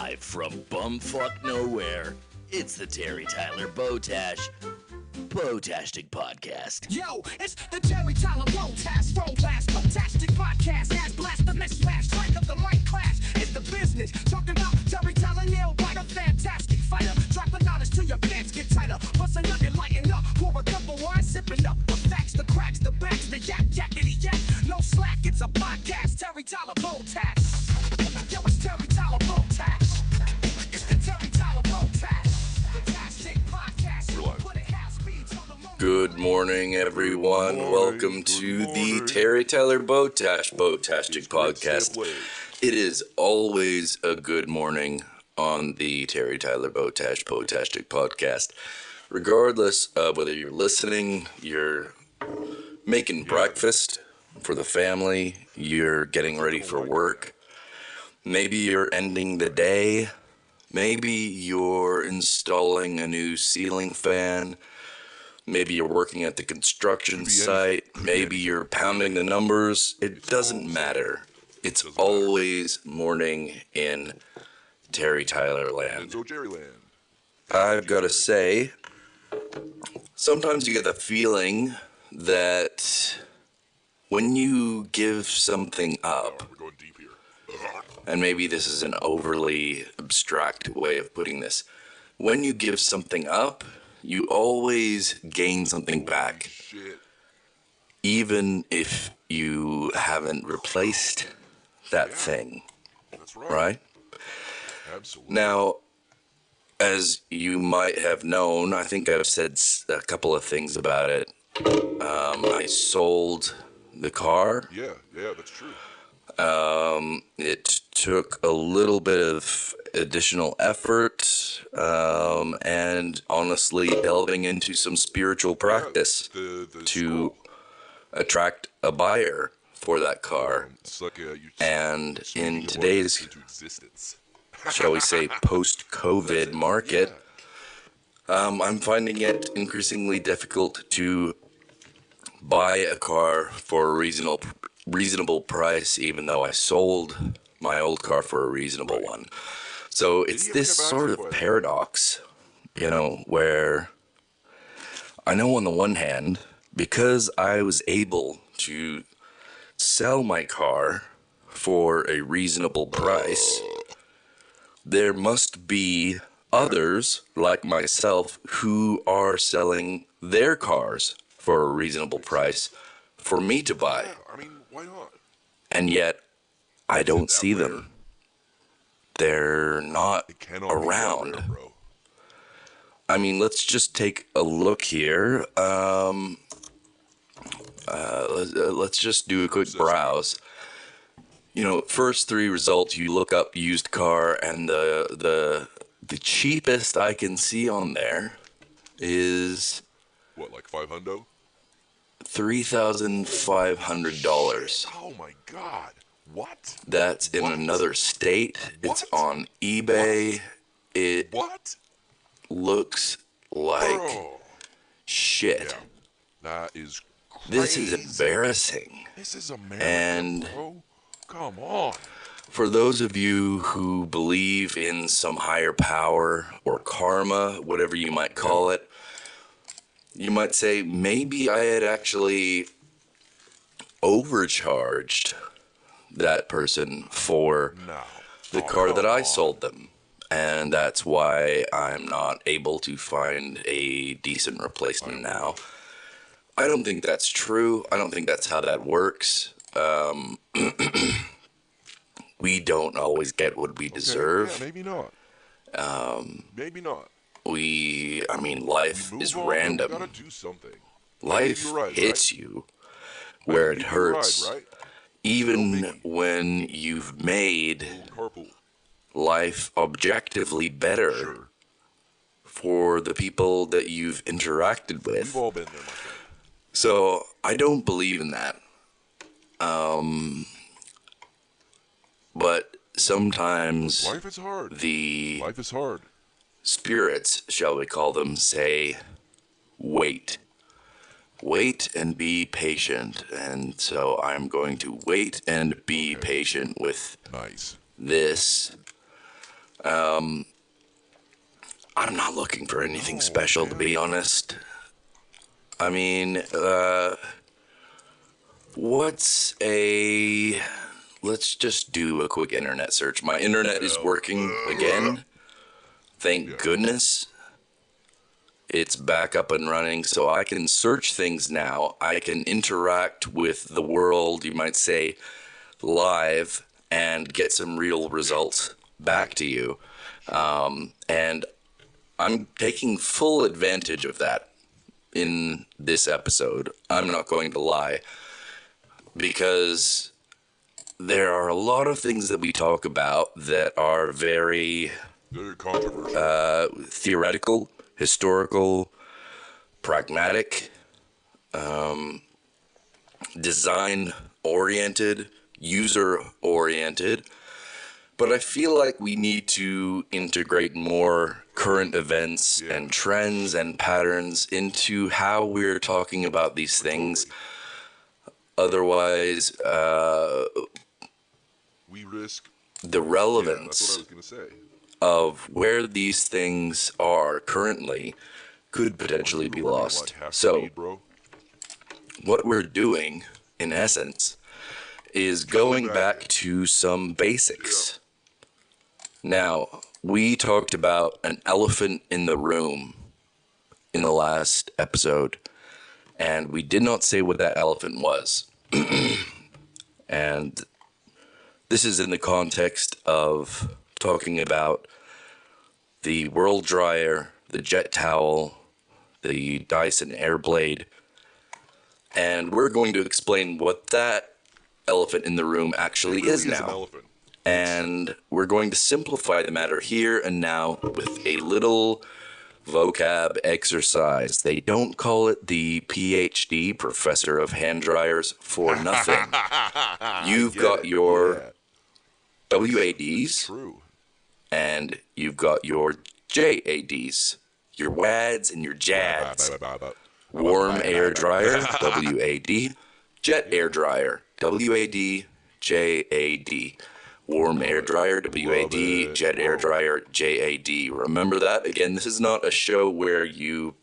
Live from bumfuck nowhere, it's the Terry Tyler Botash Potashtic Podcast. Yo, it's the Terry Tyler Botash Potashtic Podcast. Ass blast the mismatch, strike of the mic clash. It's the business, talking about Terry Tyler, nail biter, fantastic fighter. Drop the knowledge till your pants get tighter. Bust a nugget, lighten up, pour a cup of wine, sipping up. The facts, the cracks, the backs, the yakety yak. No slack, it's a podcast. Terry Tyler Botash. Yo, it's Terry Tyler Botash. It's the Terry Tyler Botash Potashtic Podcast. Good morning, everyone. Welcome to the Terry Tyler Potashtic Podcast. It is always a good morning on the Terry Tyler Potashtic Podcast. Regardless of whether you're listening, you're making breakfast for the family, you're getting ready for work, maybe you're ending the day, maybe you're installing a new ceiling fan, maybe you're working at the construction site, maybe you're pounding the numbers. It doesn't matter. It's always morning in Terry Tyler land. I've got to say, sometimes you get the feeling that when you give something up, and maybe this is an overly abstract way of putting this, when you give something up, you always gain something back, even if you haven't replaced that thing, right? Absolutely. Now, as you might have known, I think I've said a couple of things about it. I sold the car. Yeah, that's true. It took a little bit of additional effort, and honestly delving into some spiritual practice to attract a buyer for that car. It's like And in today's, shall we say, post-COVID market, I'm finding it increasingly difficult to buy a car for a reasonable price, even though I sold my old car for a reasonable one. So it's this sort of paradox, where I know on the one hand, because I was able to sell my car for a reasonable price, there must be others like myself who are selling their cars for a reasonable price for me to buy. I mean, why not? And yet, I don't see them. They're not around. Rare, bro. I mean, let's just take a look here. Let's just do a quick browse. First three results, you look up used car, and the cheapest I can see on there is What, like $500? $3,500. Oh my God! What? That's in another state. It's on eBay. It looks like shit. Yeah, that is crazy. This is embarrassing. This is America, And bro. Come on. for those of you who believe in some higher power or karma, whatever you might call it, you might say, maybe I had actually overcharged that person for the car that I sold them. And that's why I'm not able to find a decent replacement now. I don't think that's true. I don't think that's how that works. We don't always get what we deserve. Yeah, maybe not. Maybe not. Life is random. We gotta do something. Life hits you where it hurts. Right? Even when you've made life objectively better for the people that you've interacted with. We've all been there, my friend. So I don't believe in that. But sometimes Life is hard. Life is hard. Spirits, shall we call them, say, wait. Wait and be patient. And so I'm going to wait and be patient with this I'm not looking for anything special, to be honest. I mean, let's just do a quick internet search. My internet is working again. Thank goodness. It's back up and running, so I can search things now. I can interact with the world, you might say, live, and get some real results back to you. And I'm taking full advantage of that in this episode. I'm not going to lie, because there are a lot of things that we talk about that are very theoretical, historical, pragmatic, design-oriented, user-oriented. But I feel like we need to integrate more current events and trends and patterns into how we're talking about these things. Otherwise, we risk the relevance of where these things are currently could potentially be lost. So, what we're doing, in essence, is going back to some basics. Now, we talked about an elephant in the room in the last episode, and we did not say what that elephant was. And this is in the context of talking about the World Dryer, the Jet Towel, the Dyson Airblade, and we're going to explain what that elephant in the room actually is now. And we're going to simplify the matter here and now with a little vocab exercise. They don't call it the PhD, Professor of Hand Dryers, for nothing. You've got your WADs, and you've got your JADs, your WADs and your JADs. Warm air dryer, WAD. Jet air dryer, WAD, JAD. Warm air dryer, WAD, jet air dryer, JAD. Remember that? Again, this is not a show where you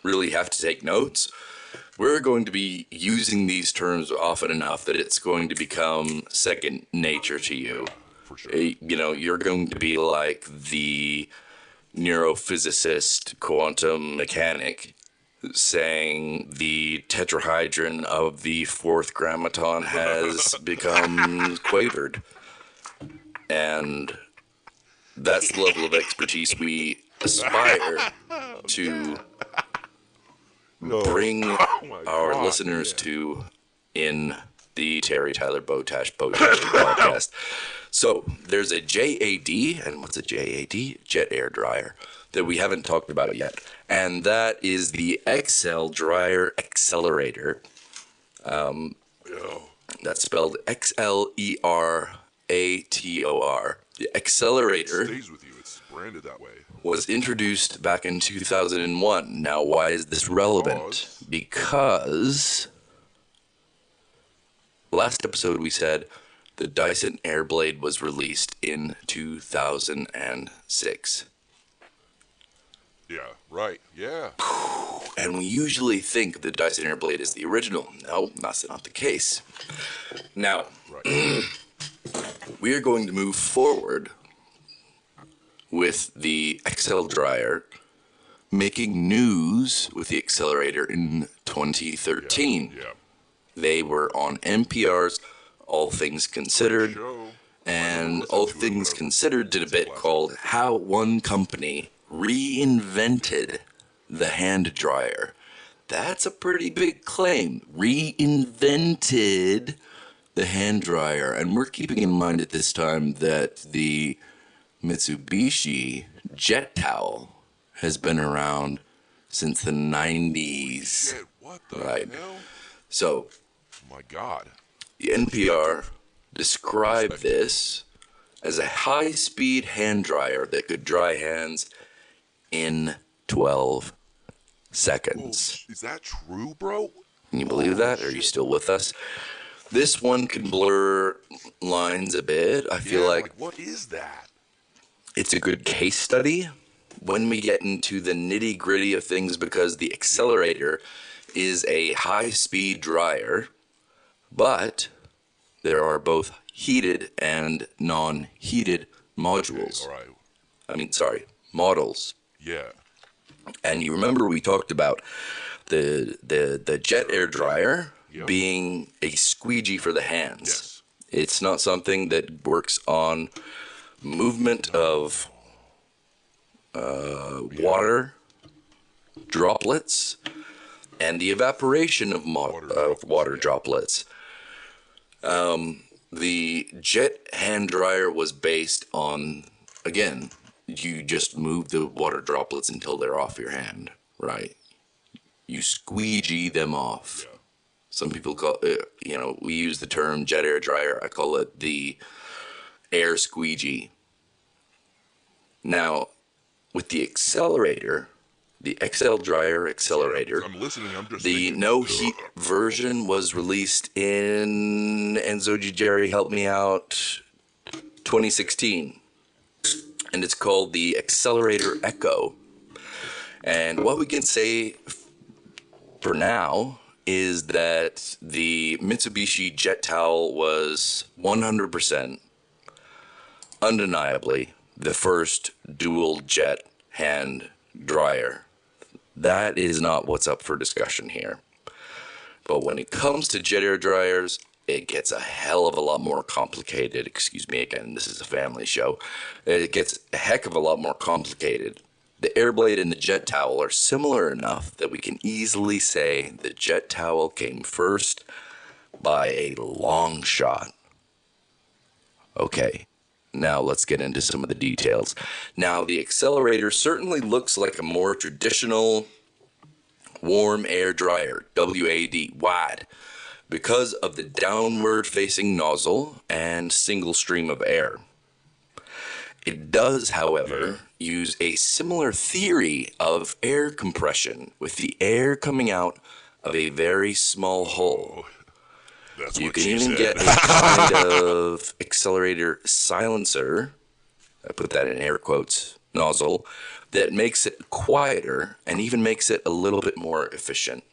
really have to take notes. We're going to be using these terms often enough that it's going to become second nature to you. For sure. You know, you're going to be like the neurophysicist, quantum mechanic, saying the tetrahedron of the fourth grammaton has become quavered. And that's the level of expertise we aspire to bring our listeners to in the Terry Tyler Botash Potashtic podcast. So there's a JAD, and what's a JAD? Jet air dryer, that we haven't talked about yet. And that is the XL Dryer Accelerator. That's spelled XLERATOR. The Accelerator Stays with you. It's branded that way. was introduced back in 2001. Now, why is this relevant? Because last episode we said the Dyson Airblade was released in 2006. Yeah, right. Yeah. And we usually think the Dyson Airblade is the original. No, that's not the case. Now, we are going to move forward with the XL Dryer making news with the Accelerator in 2013. Yeah. They were on NPR's All Things Considered, and All Things Considered did a bit called How One Company Reinvented the Hand Dryer. That's a pretty big claim. Reinvented the hand dryer. And we're keeping in mind at this time that the Mitsubishi Jet Towel has been around since the 90s. Shit, what the hell? So, Oh my God. the NPR described this as a high-speed hand dryer that could dry hands in 12 seconds. Is that true, bro? Can you believe that? Are you still with us? This one can blur lines a bit. I feel like what is that? It's a good case study when we get into the nitty-gritty of things, because the accelerator is a high-speed dryer, but there are both heated and non-heated modules. Okay, all right. Models. Yeah. And you remember we talked about the jet air dryer being a squeegee for the hands. Yes. It's not something that works on movement of water droplets and the evaporation of water droplets. The jet hand dryer was based on, again, you just move the water droplets until they're off your hand, right? You squeegee them off. Yeah. Some people call it, we use the term jet air dryer. I call it the air squeegee. Now, with the accelerator, the XL dryer accelerator, I'm listening. I'm just the thinking. no heat version was released in, Enzo Jerry, help me out, 2016. And it's called the Accelerator Echo. And what we can say for now is that the Mitsubishi Jet Towel was 100% undeniably the first dual jet hand dryer. That is not what's up for discussion here. But when it comes to jet air dryers, it gets a hell of a lot more complicated. Excuse me again, this is a family show. It gets a heck of a lot more complicated. The air blade and the jet towel are similar enough that we can easily say the jet towel came first by a long shot. Okay, now let's get into some of the details. Now, the accelerator certainly looks like a more traditional warm air dryer, WAD, wide, because of the downward facing nozzle and single stream of air. It does, however, use a similar theory of air compression, with the air coming out of a very small hole. That's You what can she even said. get a kind of accelerator silencer, I put that in air quotes, nozzle, that makes it quieter and even makes it a little bit more efficient.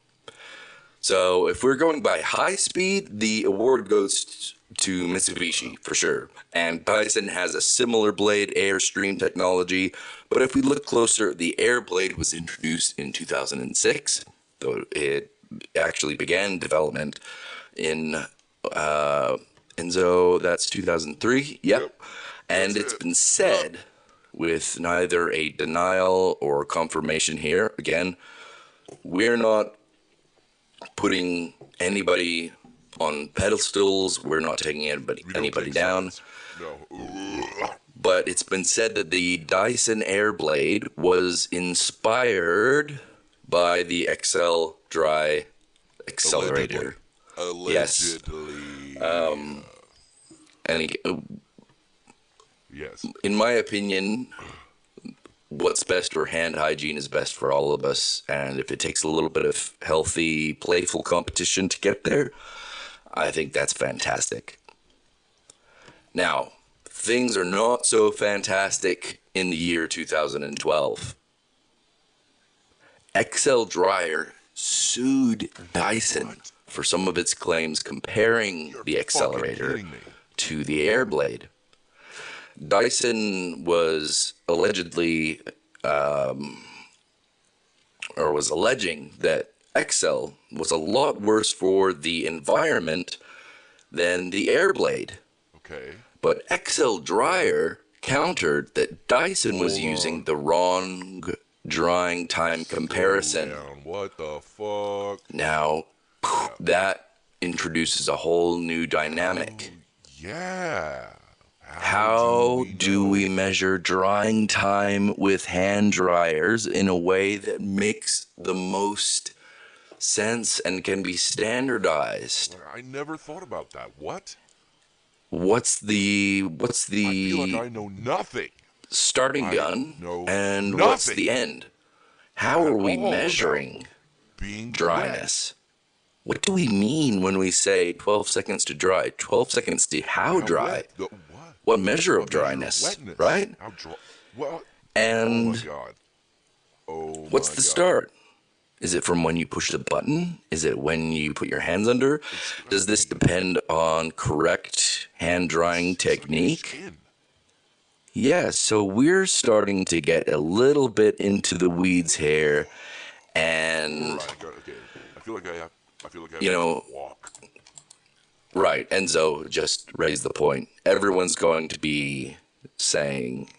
So if we're going by high speed, the award goes to Mitsubishi for sure. And Dyson has a similar blade Airstream technology. But if we look closer, the Air blade was introduced in 2006, though it actually began development in Enzo, that's 2003. Yep. And it's been said, with neither a denial or confirmation here, again, we're not putting anybody on pedestals, we're not taking anybody down. No. But it's been said that the Dyson Airblade was inspired by the XL Dry Accelerator. Allegedly. Yes. Yes. In my opinion, what's best for hand hygiene is best for all of us. And if it takes a little bit of healthy, playful competition to get there, I think that's fantastic. Now, things are not so fantastic in the year 2012. XL Dryer sued Dyson for some of its claims comparing the accelerator to the Airblade. Dyson was allegedly, was alleging that XL was a lot worse for the environment than the Airblade. Okay. But XL Dryer countered that Dyson was using the wrong drying time comparison. What the fuck? Now, that introduces a whole new dynamic. Yeah. How do we measure drying time with hand dryers in a way that makes the most sense and can be standardized? I never thought about that. What? What's the I feel like I know nothing. starting gun and nothing. what's the end? How are we all measuring Being dryness? What do we mean when we say 12 seconds to dry? 12 seconds to how dry? What? what measure of Measure dryness, wetness. right? How dry? Well, And oh my god. Oh my what's the god. start? Is it from when you push the button? Is it when you put your hands under? Does this depend on correct hand drying technique? Skin. Yeah, so we're starting to get a little bit into the weeds here, and Alright, okay. I feel like I have you know, to walk. right, Enzo just raised the point. Everyone's going to be saying,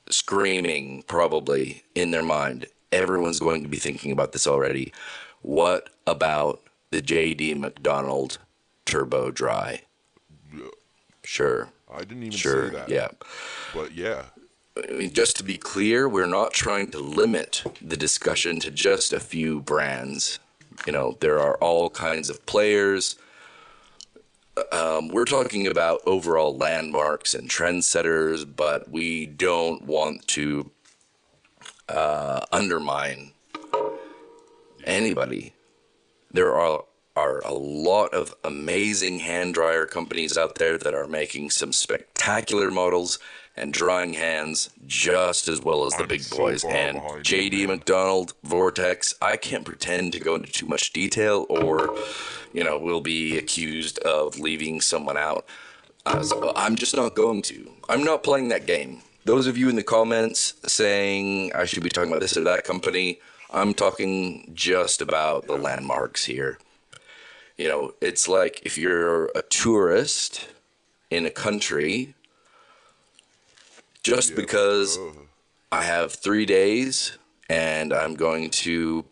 screaming probably in their mind. Everyone's going to be thinking about this already. What about the JD McDonald Turbo Dry? Yeah, Sure. I didn't even Sure. say that. Yeah. But yeah. I mean, just to be clear, we're not trying to limit the discussion to just a few brands. You know, there are all kinds of players. We're talking about overall landmarks and trendsetters, but we don't want to undermine anybody. There are a lot of amazing hand dryer companies out there that are making some spectacular models and drying hands just as well as the I'm big so boys. far And behind JD you, man. McDonald, Vortex, I can't pretend to go into too much detail or, we'll be accused of leaving someone out. So I'm just not going to. I'm not playing that game. Those of you in the comments saying I should be talking about this or that company, I'm talking just about the landmarks here. It's like if you're a tourist in a country, just because I have 3 days and I'm going to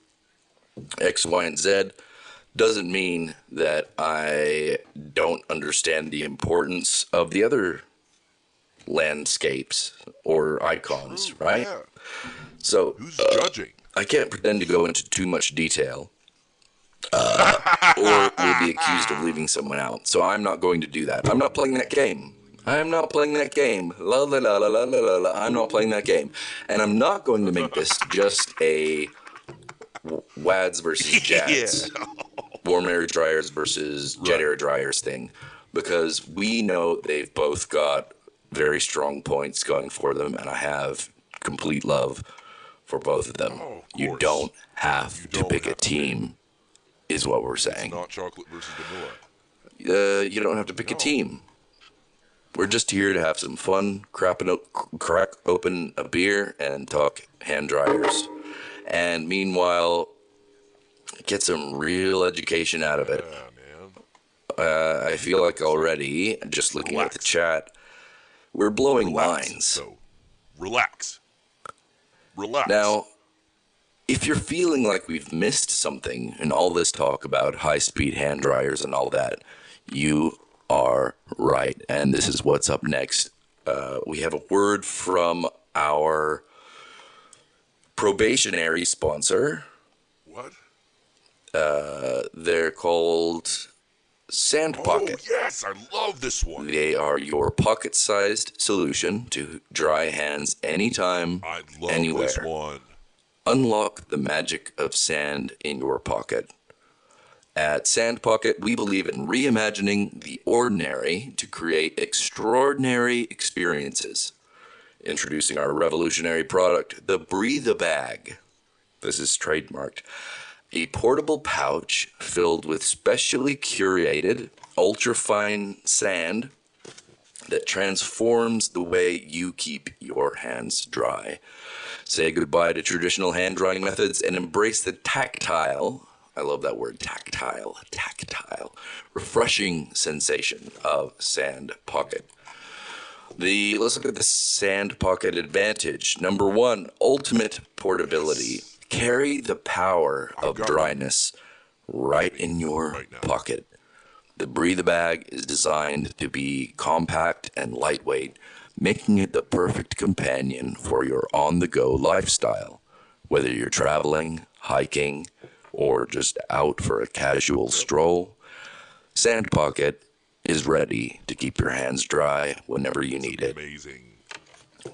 X, Y, and Z doesn't mean that I don't understand the importance of the other landscapes or icons, True, right? yeah. So Who's judging? I can't pretend to go into too much detail, or we'll be accused of leaving someone out. So I'm not going to do that. I'm not playing that game. I'm not playing that game. La la la la la la la la. I'm not playing that game, and I'm not going to make this just a WADs versus JADs, warm air dryers versus jet air dryers thing, because we know they've both got very strong points going for them, and I have complete love for both of them. Oh, of You course. don't have to pick a team, is what we're It's saying. not chocolate versus vanilla. You don't have to pick a team. We're just here to have some fun, crack open a beer, and talk hand dryers. And meanwhile, get some real education out of it. Yeah, man. I feel like already, just looking at the chat, we're blowing minds. So, relax. Now, if you're feeling like we've missed something in all this talk about high-speed hand dryers and all that, you are right. And this is what's up next. We have a word from our probationary sponsor. What? They're called Sand Pocket. Oh, yes, I love this one. They are your pocket-sized solution to dry hands anytime, I love anywhere. this one. Unlock the magic of sand in your pocket. At Sand Pocket, we believe in reimagining the ordinary to create extraordinary experiences. Introducing our revolutionary product, the Breathe-A-Bag. This is trademarked. A portable pouch filled with specially curated, ultra-fine sand that transforms the way you keep your hands dry. Say goodbye to traditional hand drying methods and embrace the tactile, I love that word, tactile, refreshing sensation of Sand Pocket. Let's look at the Sand Pocket advantage. Number one, ultimate portability. Carry the power of dryness right in your pocket. The Breathe-A-Bag is designed to be compact and lightweight, making it the perfect companion for your on-the-go lifestyle. Whether you're traveling, hiking, or just out for a casual stroll, Sand Pocket is ready to keep your hands dry whenever you need it. Amazing.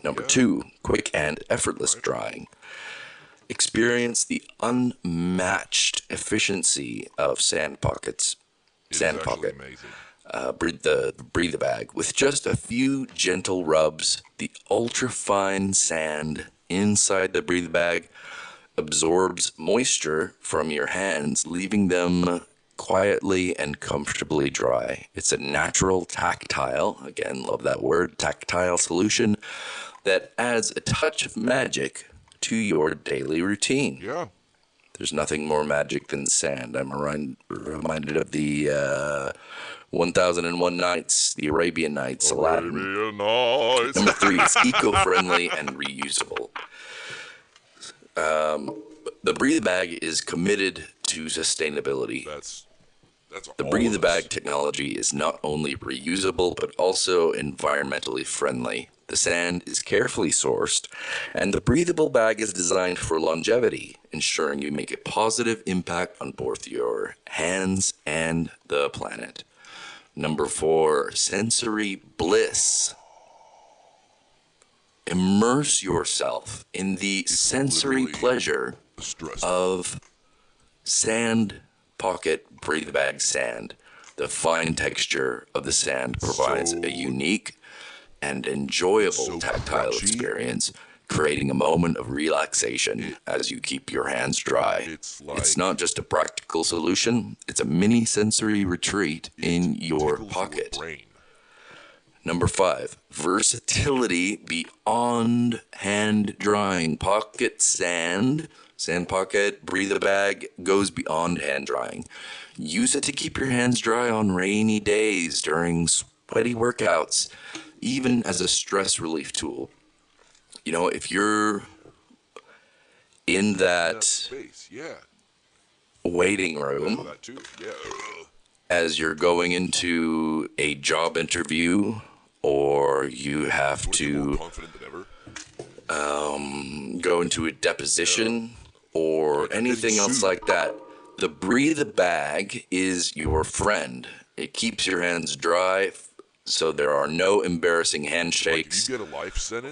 Number two, quick and effortless drying. Experience the unmatched efficiency of Sand Pockets. It's Sand actually Pocket. amazing. breathe the bag. With just a few gentle rubs, the ultra-fine sand inside the breathe bag absorbs moisture from your hands, leaving them quietly and comfortably dry. It's a natural, tactile, again, love that word, tactile solution that adds a touch of magic to your daily routine. Yeah. There's nothing more magic than sand. I'm reminded of the 1001 Nights, the Arabian Nights, Aladdin. Arabian Nights. Number 3, it's eco-friendly and reusable. The Breathe Bag is committed to sustainability. That's The Breathe Bag technology is not only reusable, but also environmentally friendly. The sand is carefully sourced, and the breathable bag is designed for longevity, ensuring you make a positive impact on both your hands and the planet. Number 4, sensory bliss. Immerse yourself in the sensory pleasure of sand pocket breathe bag sand. The fine texture of the sand provides a unique and enjoyable tactile experience, creating a moment of relaxation as you keep your hands dry. It's not just a practical solution, it's a mini sensory retreat in your pocket. Number 5, versatility beyond hand drying. Pocket sand pocket, breathe a bag, goes beyond hand drying. Use it to keep your hands dry on rainy days, during sweaty workouts, even as a stress relief tool. You know, if you're in that space, waiting room, as you're going into a job interview, or you have to go into a deposition, or anything else like that, the Breathe Bag is your friend. It keeps your hands dry, so there are no embarrassing handshakes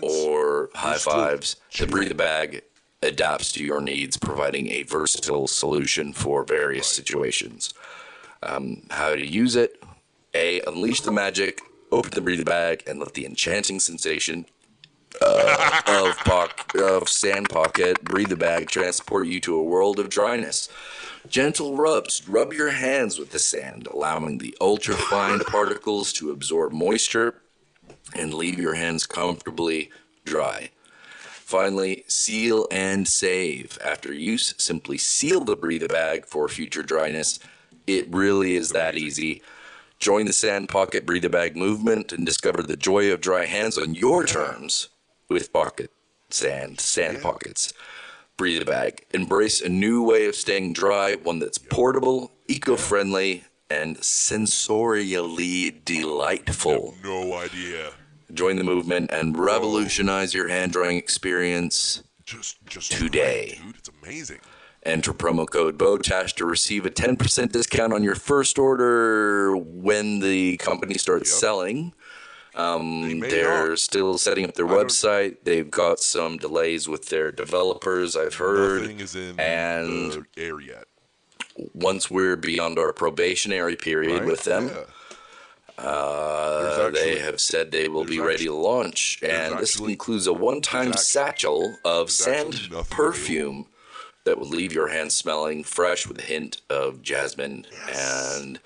or high fives. The Breathe Bag adapts to your needs, providing a versatile solution for various situations. How to use it: A, unleash the magic, open the Breathe Bag, and let the enchanting sensation of sand pocket Breathe Bag transport you to a world of dryness. Gentle rubs. Rub your hands with the sand, allowing the ultra-fine particles to absorb moisture and leave your hands comfortably dry. Finally, seal and save. After use, simply seal the Breathe Bag for future dryness. It really is that easy. Join the Sand Pocket Breathe Bag movement and discover the joy of dry hands on your terms with Pocket Sand Pockets Breathe Bag. Embrace a new way of staying dry, one that's portable, eco-friendly, and sensorially delightful. I have no idea. Join the movement and revolutionize your hand drying experience just today. Dude, it's amazing. Enter promo code BOTASH to receive a 10% discount on your first order when the company starts selling. They're still setting up their website. They've got some delays with their developers, I've heard. Nothing is in the air yet. Once we're beyond our probationary period with them, they have said they will be ready to launch. And this includes a one-time satchel of sand perfume that will leave your hands smelling fresh with a hint of jasmine and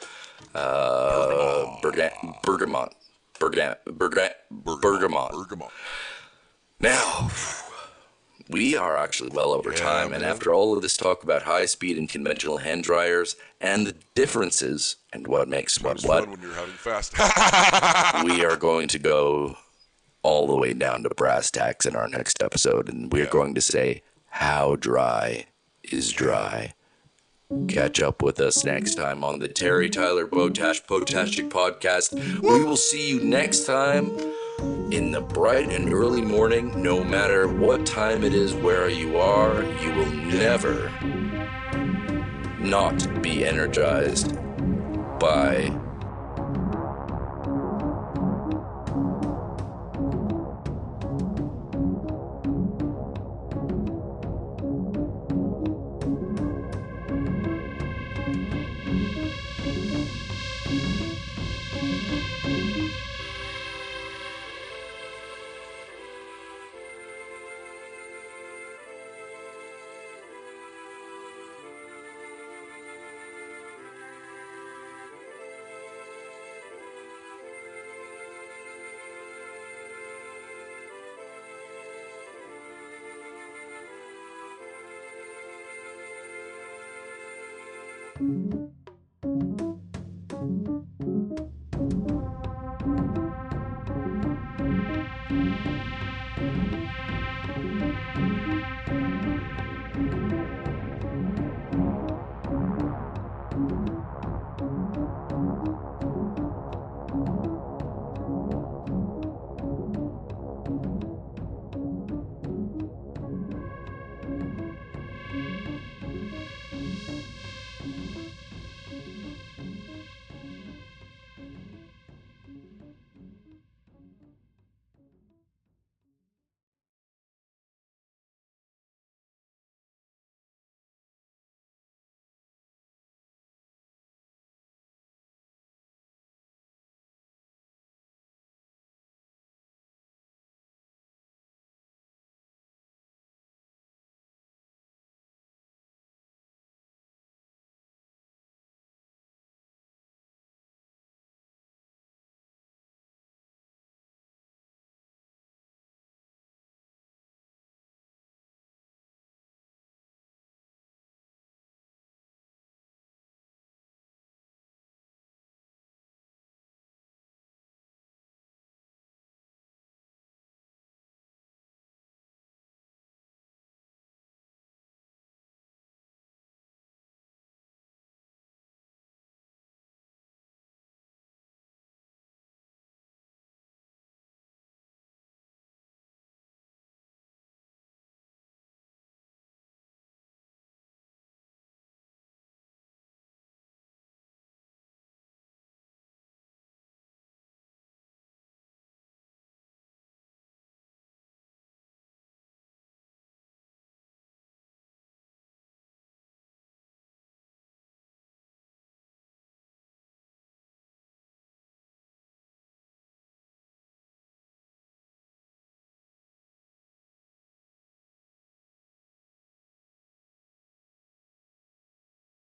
bergamot. Now, we are actually well over time, and after all of this talk about high-speed and conventional hand dryers and the differences and what makes what, when you're having fast. we are going to go all the way down to brass tacks in our next episode, and we're going to say, how dry is dry? Catch up with us next time on the Terry Tyler Botash Potashtic podcast. We will see you next time in the bright and early morning. No matter what time it is, where you are, you will never not be energized by